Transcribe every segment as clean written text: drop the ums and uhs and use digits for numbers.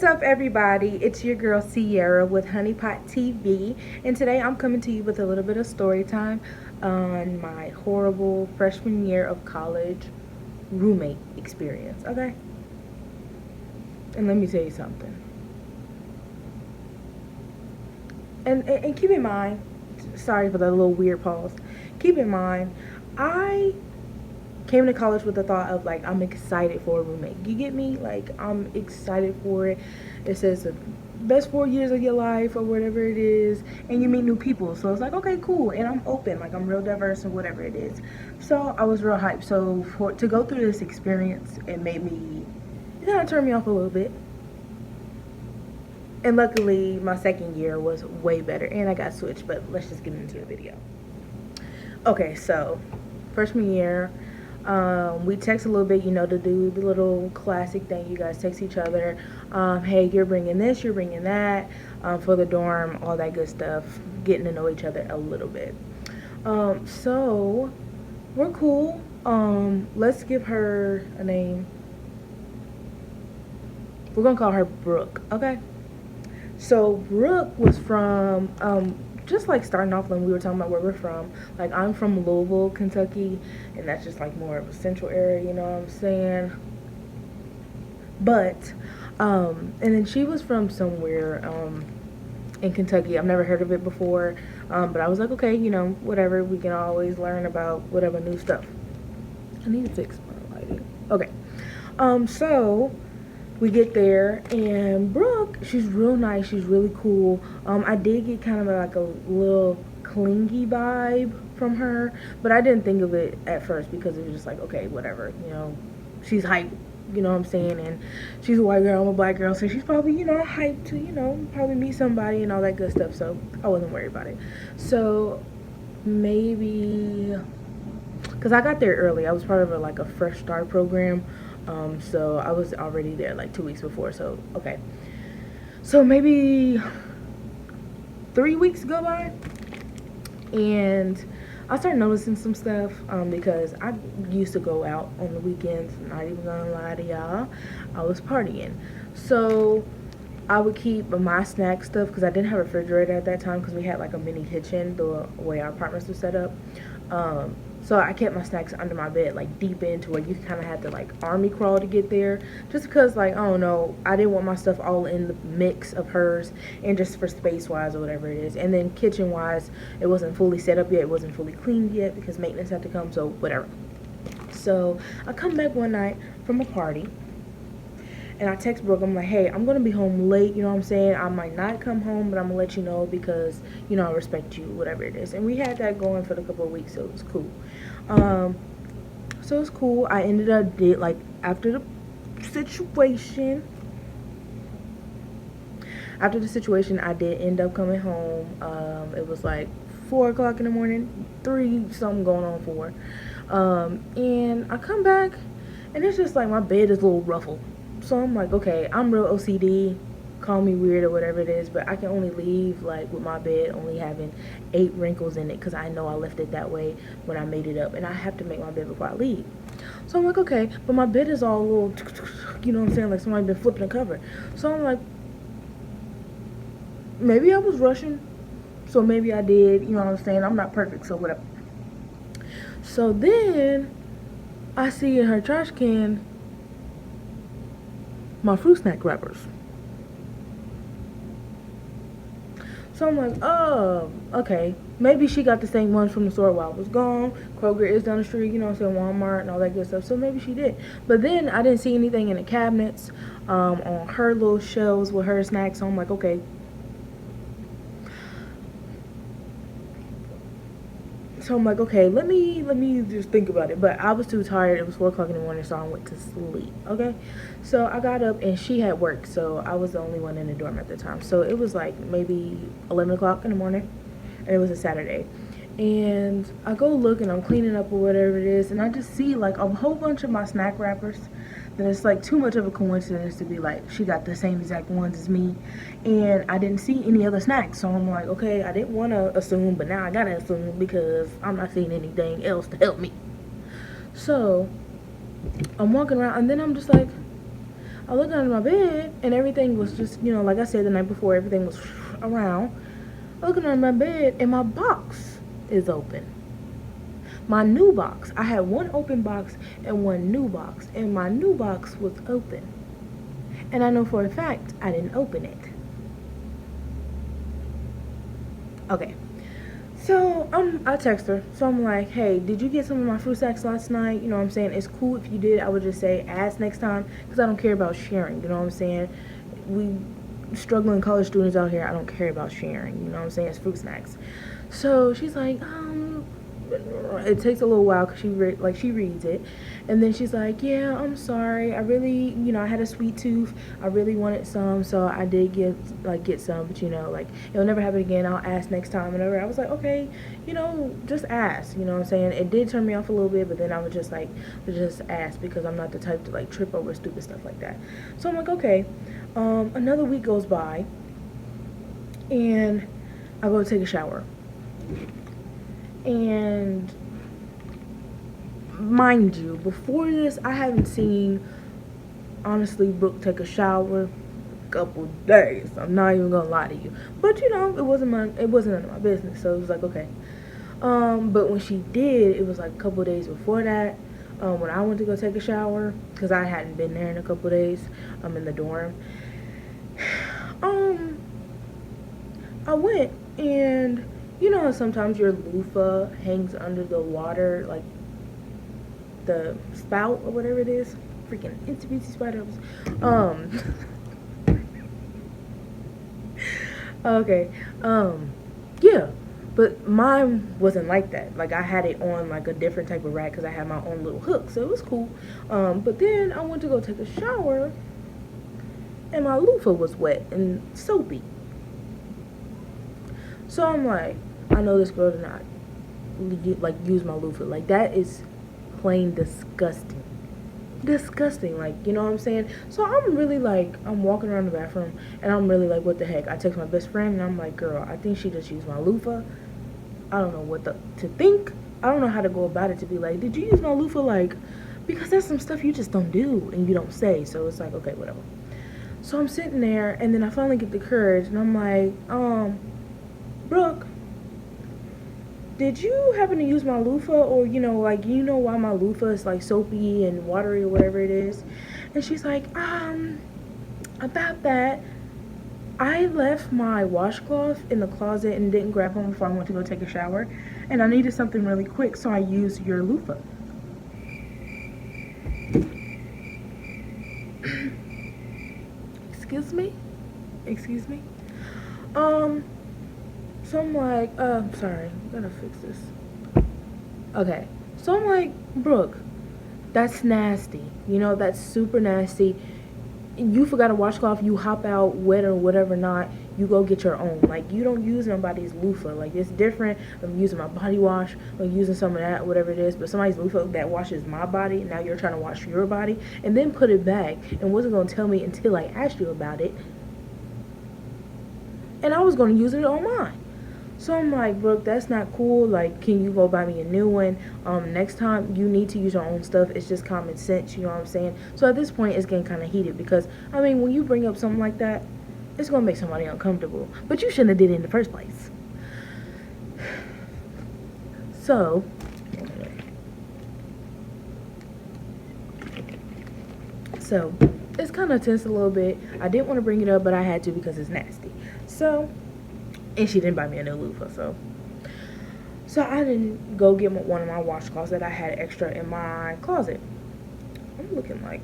What's up, everybody? It's your girl Sierra with Honeypot TV, and today I'm coming to you with a little bit of story time on my horrible freshman year of college roommate experience. Okay, and let me tell you something. And keep in mind, sorry for the little weird pause. Keep in mind, I came to college with the thought of like I'm excited for a roommate. You get me? Like I'm excited for it. It says the best 4 years of your life or whatever it is, and you meet new people. So it's like okay, cool, and I'm open. Like I'm real diverse and whatever it is. So I was real hyped. So for to go through this experience, it kind of turned me off a little bit. And luckily, my second year was way better, and I got switched. But let's just get into the video. Okay, so freshman year, we text a little bit, to do the little classic thing. You guys text each other. Hey, you're bringing this, you're bringing that, for the dorm, all that good stuff. Getting to know each other a little bit. So we're cool. Let's give her a name. We're gonna call her Brooke, okay? So Brooke was from, just like starting off when we were talking about where we're from. Like I'm from Louisville, Kentucky, and that's just like more of a central area, you know what I'm saying? But, and then she was from somewhere, in Kentucky. I've never heard of it before, but I was like, okay, whatever. We can always learn about whatever new stuff. I need to fix my lighting. Okay, so we get there, and Brooke, she's real nice, she's really cool. I did get kind of like a little clingy vibe from her, but I didn't think of it at first because it was just like, okay, whatever, she's hyped, you know what I'm saying, and she's a white girl, I'm a black girl, so she's probably, hyped to, probably meet somebody and all that good stuff, so I wasn't worried about it. So maybe, because I got there early, I was part of a fresh start program. So I was already there like 2 weeks before, so okay. So maybe 3 weeks go by, and I started noticing some stuff, because I used to go out on the weekends, not even gonna lie to y'all, I was partying. So I would keep my snack stuff, because I didn't have a refrigerator at that time, because we had like a mini kitchen, the way our apartments were set up. So I kept my snacks under my bed, like deep into where you kind of had to like army crawl to get there, just because like, I don't know, I didn't want my stuff all in the mix of hers, and just for space wise or whatever it is. And then kitchen wise, it wasn't fully set up yet, it wasn't fully cleaned yet because maintenance had to come, so whatever. So I come back one night from a party, and I text Brooke, I'm like, hey, I'm going to be home late, you know what I'm saying? I might not come home, but I'm going to let you know because, I respect you, whatever it is. And we had that going for a couple of weeks, so it was cool. So it's cool. I ended up, after the situation, I did end up coming home. It was like 4 o'clock in the morning, 3 something going on 4. And I come back, and it's just like my bed is a little ruffled. So I'm like, okay, I'm real OCD, call me weird or whatever it is, but I can only leave like with my bed only having 8 wrinkles in it, because I know I left it that way when I made it up, and I have to make my bed before I leave. So I'm like, okay, but my bed is all a little, you know what I'm saying, like somebody been flipping the cover. So I'm like, maybe I was rushing, so maybe I did, you know what I'm saying, I'm not perfect, so whatever. So then I see in her trash can my fruit snack wrappers. So I'm like, oh, okay. Maybe she got the same ones from the store while I was gone. Kroger is down the street, you know what I'm saying, Walmart and all that good stuff. So maybe she did. But then I didn't see anything in the cabinets, on her little shelves with her snacks. So I'm like, okay. So I'm like, okay, let me just think about it. But I was too tired. It was 4 o'clock in the morning, so I went to sleep. Okay, so I got up, and she had work, so I was the only one in the dorm at the time. So it was like maybe 11 o'clock in the morning, and it was a Saturday. And I go look, and I'm cleaning up or whatever it is, and I just see like a whole bunch of my snack wrappers. Then it's like too much of a coincidence to be like she got the same exact ones as me, and I didn't see any other snacks. So I'm like, okay, I didn't want to assume, but now I gotta assume because I'm not seeing anything else to help me. So I'm walking around, and then I'm just like, I looked under my bed and everything was just, you know, like I said the night before, everything was around. I looked under my bed and my box is open. My new box. I had one open box and one new box, and my new box was open. And I know for a fact I didn't open it. Okay. So I text her. So I'm like, hey, did you get some of my fruit snacks last night? You know what I'm saying? It's cool if you did. I would just say ask next time because I don't care about sharing. You know what I'm saying? We struggling college students out here. I don't care about sharing. You know what I'm saying? It's fruit snacks. So she's like, it takes a little while because she reads it, and then she's like, yeah, I'm sorry, I really, you know, I had a sweet tooth, I really wanted some, so I did get some, but you know, like, it'll never happen again, I'll ask next time. Whenever I was like, okay, you know, just ask, you know what I'm saying? It did turn me off a little bit, but then I was just like, just ask, because I'm not the type to like trip over stupid stuff like that. So I'm like, okay. Another week goes by and I go take a shower. And mind you, before this, I haven't seen, honestly, Brooke take a shower a couple days. I'm not even gonna lie to you. But you know, it wasn't none of my business. So it was like, okay. But when she did, it was like a couple days before that. When I went to go take a shower, because I hadn't been there in a couple days. I'm in the dorm. I went, and you know, sometimes your loofah hangs under the water, like the spout or whatever it is. Freaking itsy spiders. Okay. Yeah. But mine wasn't like that. Like, I had it on like a different type of rack because I had my own little hook, so it was cool. But then I went to go take a shower, and my loofah was wet and soapy. So I'm like, I know this girl did not like use my loofah. Like, that is plain disgusting. Disgusting, like, you know what I'm saying? So I'm really like, I'm walking around the bathroom and I'm really like, what the heck? I text my best friend and I'm like, girl, I think she just used my loofah. I don't know what to think. I don't know how to go about it to be like, did you use my loofah? Like, because that's some stuff you just don't do and you don't say. So it's like, okay, whatever. So I'm sitting there and then I finally get the courage and I'm like, Brooke, did you happen to use my loofah? Or, you know, like, you know why my loofah is like soapy and watery or whatever it is? And she's like, about that, I left my washcloth in the closet and didn't grab one before I went to go take a shower, and I needed something really quick, so I used your loofah. Excuse me. So I'm like, sorry, gotta fix this. Okay, so I'm like, Brooke, that's nasty. You know, that's super nasty. You forgot a washcloth, you hop out wet or whatever not, you go get your own. Like, you don't use nobody's loofah. Like, it's different from using my body wash or using some of that, whatever it is. But somebody's loofah that washes my body, now you're trying to wash your body and then put it back and wasn't going to tell me until I asked you about it. And I was going to use it on mine. So I'm like, Brooke, that's not cool. Like, can you go buy me a new one? Next time you need to use your own stuff. It's just common sense, you know what I'm saying? So at this point, it's getting kind of heated because, I mean, when you bring up something like that, it's going to make somebody uncomfortable. But you shouldn't have did it in the first place. So, it's kind of tense a little bit. I didn't want to bring it up, but I had to because it's nasty. So, and she didn't buy me a new loofah, so I didn't go get one of my washcloths that I had extra in my closet. I'm looking like,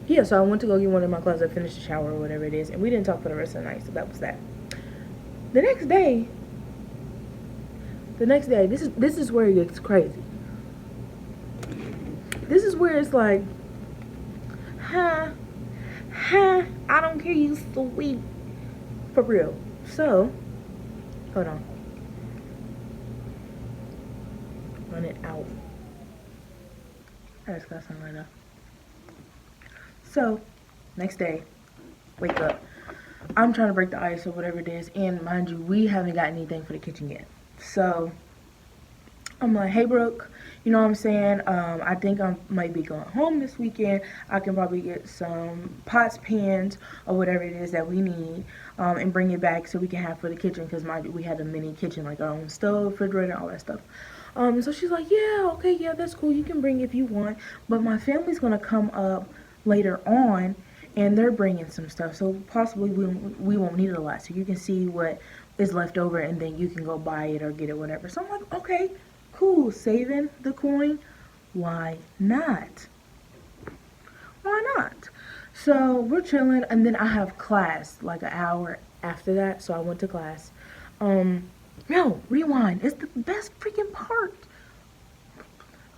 yeah, so I went to go get one in my closet, finish the shower or whatever it is, and we didn't talk for the rest of the night, so that was that. The next day, this is where it gets crazy. This is where it's like, I don't care, you sweet. For real. So, hold on. Run it out. I just got something right now. So, next day, wake up. I'm trying to break the ice or whatever it is. And mind you, we haven't got anything for the kitchen yet. So, I'm like, hey, Brooke, you know what I'm saying? I think I might be going home this weekend. I can probably get some pots, pans, or whatever it is that we need, and bring it back so we can have for the kitchen because we had a mini kitchen, like our own stove, refrigerator, all that stuff. So she's like, yeah, okay, yeah, that's cool. You can bring if you want, but my family's gonna come up later on, and they're bringing some stuff. So possibly we won't need it a lot. So you can see what is left over, and then you can go buy it or get it, whatever. So I'm like, okay, cool, saving the coin. Why not? Why not? So we're chilling, and then I have class like an hour after that. So I went to class. Um, no, rewind. It's the best freaking part.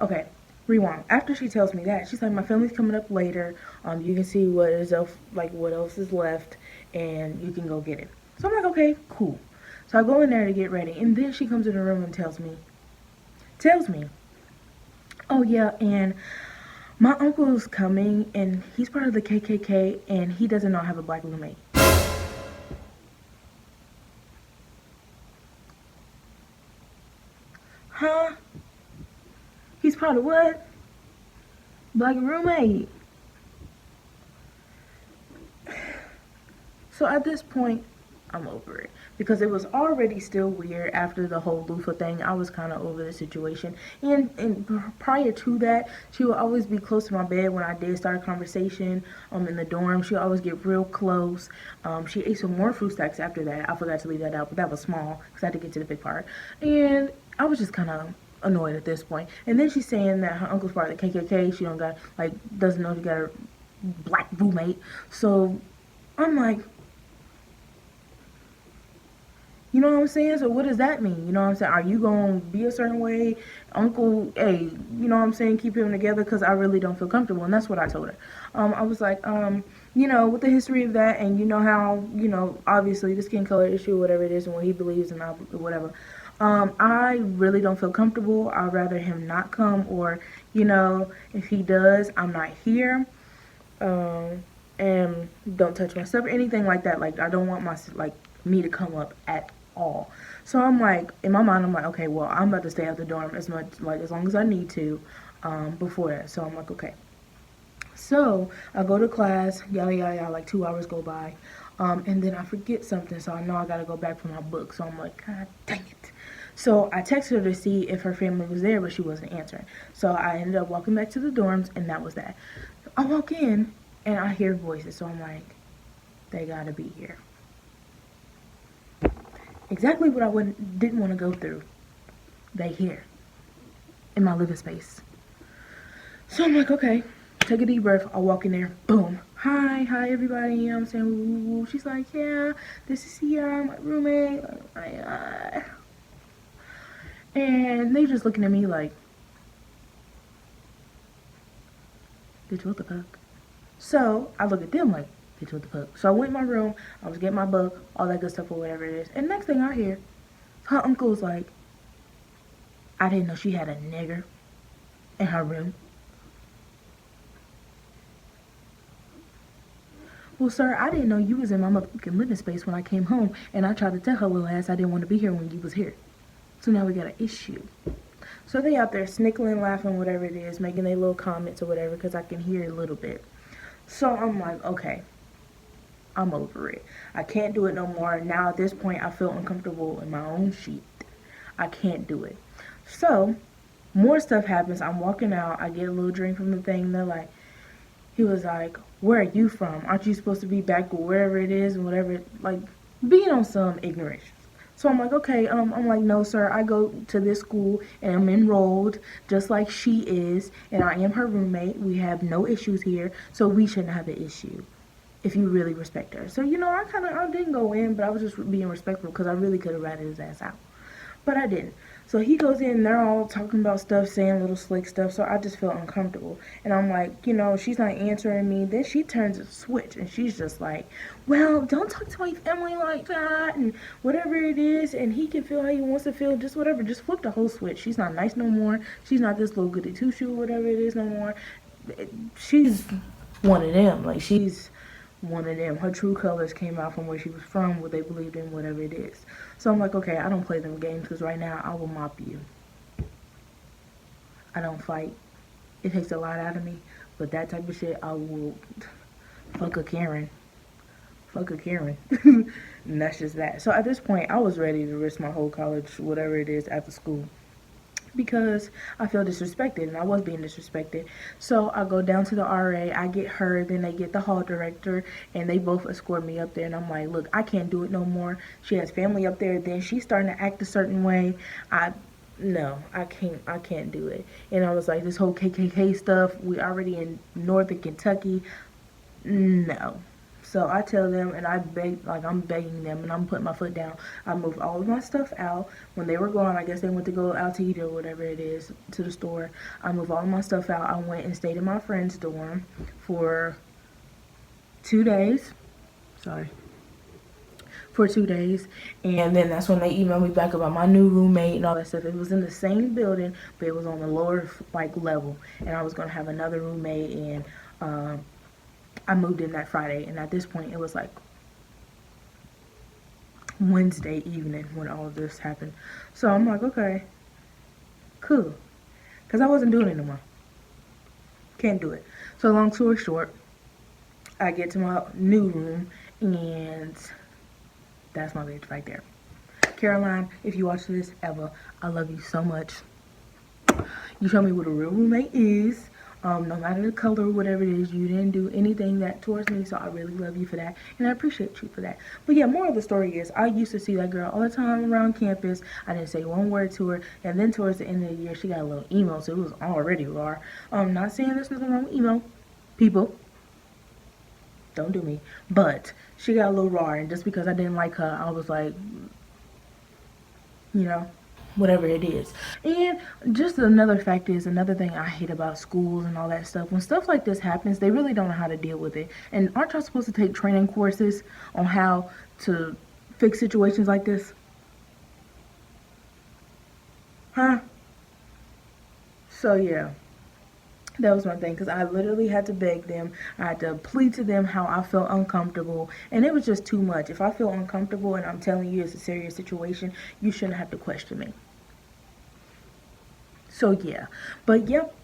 Okay, rewind. After she tells me that, she's like, my family's coming up later. You can see what else is left, and you can go get it. So I'm like, okay, cool. So I go in there to get ready, and then she comes in the room and tells me, oh yeah, and my uncle's coming, and he's part of the KKK, and he doesn't know I have a black roommate. Huh? He's part of what? Black roommate. So at this point, I'm over it because it was already still weird after the whole loofah thing. I was kind of over the situation, and prior to that, she would always be close to my bed when I did start a conversation. In the dorm, she would always get real close. She ate some more fruit stacks after that. I forgot to leave that out, but that was small because I had to get to the big part, and I was just kind of annoyed at this point. And then she's saying that her uncle's part of the KKK. She don't got doesn't know she got a black roommate. So I'm like, you know what I'm saying? So what does that mean? You know what I'm saying? Are you going to be a certain way? Uncle, hey, you know what I'm saying? Keep him together because I really don't feel comfortable. And that's what I told her. I was like, with the history of that and you know how, obviously the skin color issue, whatever it is, and what he believes and whatever. I really don't feel comfortable. I'd rather him not come or, if he does, I'm not here. And don't touch my stuff or anything like that. Like, I don't want me to come up at all. So I'm like, in my mind, I'm like, okay, well, I'm about to stay at the dorm as long as I need to, before that. So I'm like, okay. So I go to class, yada yada yada, like 2 hours go by, and then I forget something, so I know I gotta go back for my book. So I'm like, God dang it. So I texted her to see if her family was there, but she wasn't answering. So I ended up walking back to the dorms, and that was that. I walk in, and I hear voices, so I'm like, they gotta be here. Exactly what I didn't want to go through. They here in my living space. So I'm like, okay, take a deep breath. I walk in there. Boom. Hi everybody. You know what I'm saying? Woo, woo. She's like, yeah, this is Sierra, my roommate. And they just looking at me like, bitch, what the fuck? So I look at them like, bitch, what the fuck? So I went in my room. I was getting my book, all that good stuff or whatever it is. And next thing I hear, her uncle was like, I didn't know she had a nigger in her room. Well, sir, I didn't know you was in my motherfucking living space when I came home, and I tried to tell her little ass I didn't want to be here when you was here. So now we got an issue. So they out there snickling, laughing, whatever it is, making their little comments or whatever, because I can hear a little bit. So I'm like, okay, I'm over it. I can't do it no more. Now at this point, I feel uncomfortable in my own sheet. I can't do it. So more stuff happens. I'm walking out. I get a little drink from the thing. They're like, he was like, where are you from? Aren't you supposed to be back wherever it is and whatever? Like, being on some ignorance. So I'm like, okay, I'm like, no, sir, I go to this school and I'm enrolled just like she is, and I am her roommate. We have no issues here, so we shouldn't have an issue if you really respect her. So, I didn't go in, but I was just being respectful because I really could have ratted his ass out. But I didn't. So he goes in, they're all talking about stuff, saying little slick stuff, so I just felt uncomfortable. And I'm like, she's not answering me. Then she turns a switch, and she's just like, well, don't talk to my family like that, and whatever it is, and he can feel how he wants to feel, just whatever. Just flip the whole switch. She's not nice no more. She's not this little goody two-shoe, whatever it is no more. She's one of them. Like, she's one of them. Her true colors came out from where she was from, what they believed in, whatever it is. So I'm like, okay, I don't play them games because right now I will mop you. I don't fight. It takes a lot out of me. But that type of shit, I will fuck a Karen. Fuck a Karen. And that's just that. So at this point, I was ready to risk my whole college, whatever it is, after school, because I feel disrespected, and I was being disrespected. So I go down to the RA, I get her, then they get the hall director, and they both escort me up there. And I'm like, look, I can't do it no more. She has family up there, then she's starting to act a certain way. No, I can't do it. And I was like, this whole KKK stuff, we already in northern Kentucky. No. So I tell them, and I beg, like I'm begging them, and I'm putting my foot down. I moved all of my stuff out. When they were gone, I guess they went to go out to eat or whatever it is, to the store. I moved all of my stuff out. I went and stayed in my friend's dorm for 2 days. Sorry. For 2 days. And then that's when they emailed me back about my new roommate and all that stuff. It was in the same building, but it was on the lower like level. And I was going to have another roommate, and I moved in that Friday, and at this point it was like Wednesday evening when all of this happened. So I'm like, okay, cool, because I wasn't doing it no more. Can't do it. So long story short, I get to my new room, and that's my bitch right there. Caroline, if you watch this ever, I love you so much. You show me what a real roommate is. No matter the color or whatever it is, you didn't do anything that towards me, so I really love you for that, and I appreciate you for that. But yeah, moral of the story is, I used to see that girl all the time around campus. I didn't say one word to her, and then towards the end of the year, she got a little emo, so it was already raw. Not saying there's nothing wrong with emo. People, don't do me. But she got a little raw, and just because I didn't like her, I was like, you know, whatever it is. And just another fact is, another thing I hate about schools and all that stuff, when stuff like this happens, they really don't know how to deal with it. And aren't y'all supposed to take training courses on how to fix situations like this? Huh? So yeah, that was my thing, because I literally had to beg them. I had to plead to them how I felt uncomfortable, and it was just too much. If I feel uncomfortable and I'm telling you it's a serious situation, you shouldn't have to question me. So yeah, but yep,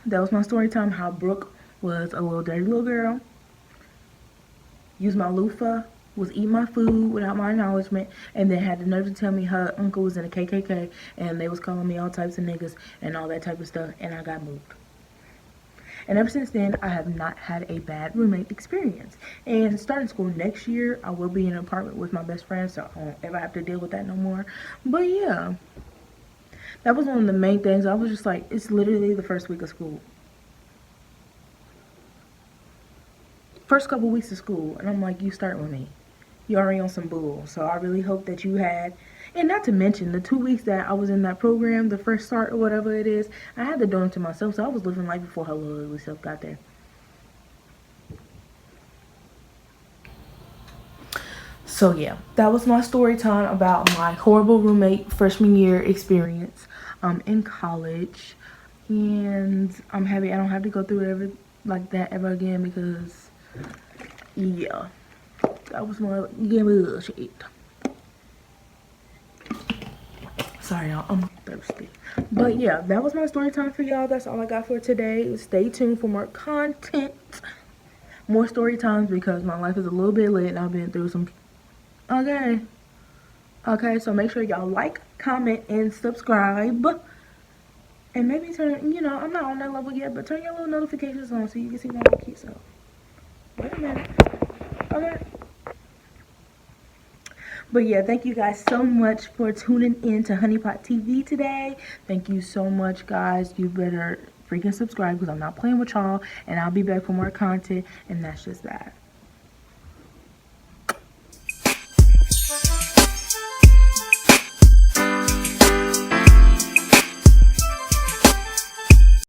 that was my story time, how Brooke was a little dirty little girl, used my loofah, was eating my food without my acknowledgement, and then had the nerve to tell me her uncle was in the KKK, and they was calling me all types of niggas and all that type of stuff, and I got moved. And ever since then, I have not had a bad roommate experience. And starting school next year, I will be in an apartment with my best friend, so I won't ever have to deal with that no more. But yeah, that was one of the main things. I was just like, it's literally the first week of school. First couple weeks of school, and I'm like, you start with me. You already on some bull. So I really hope that you had, and not to mention the 2 weeks that I was in that program, the first start or whatever it is, I had the dorm to myself, so I was living life before her little ugly self got there. So yeah, that was my story time about my horrible roommate freshman year experience in college. And I'm happy I don't have to go through it ever like that ever again, because yeah, that was my game shit. Sorry y'all, I'm thirsty. But yeah, that was my story time for y'all. That's all I got for today. Stay tuned for more content, more story times, because my life is a little bit lit and I've been through some. Okay, so make sure y'all like, comment, and subscribe. And maybe turn, you know, I'm not on that level yet, but turn your little notifications on so you can see my little cute self. Wait a minute. Okay. But yeah, thank you guys so much for tuning in to Honeypot TV today. Thank you so much, guys. You better freaking subscribe, because I'm not playing with y'all. And I'll be back for more content. And that's just that.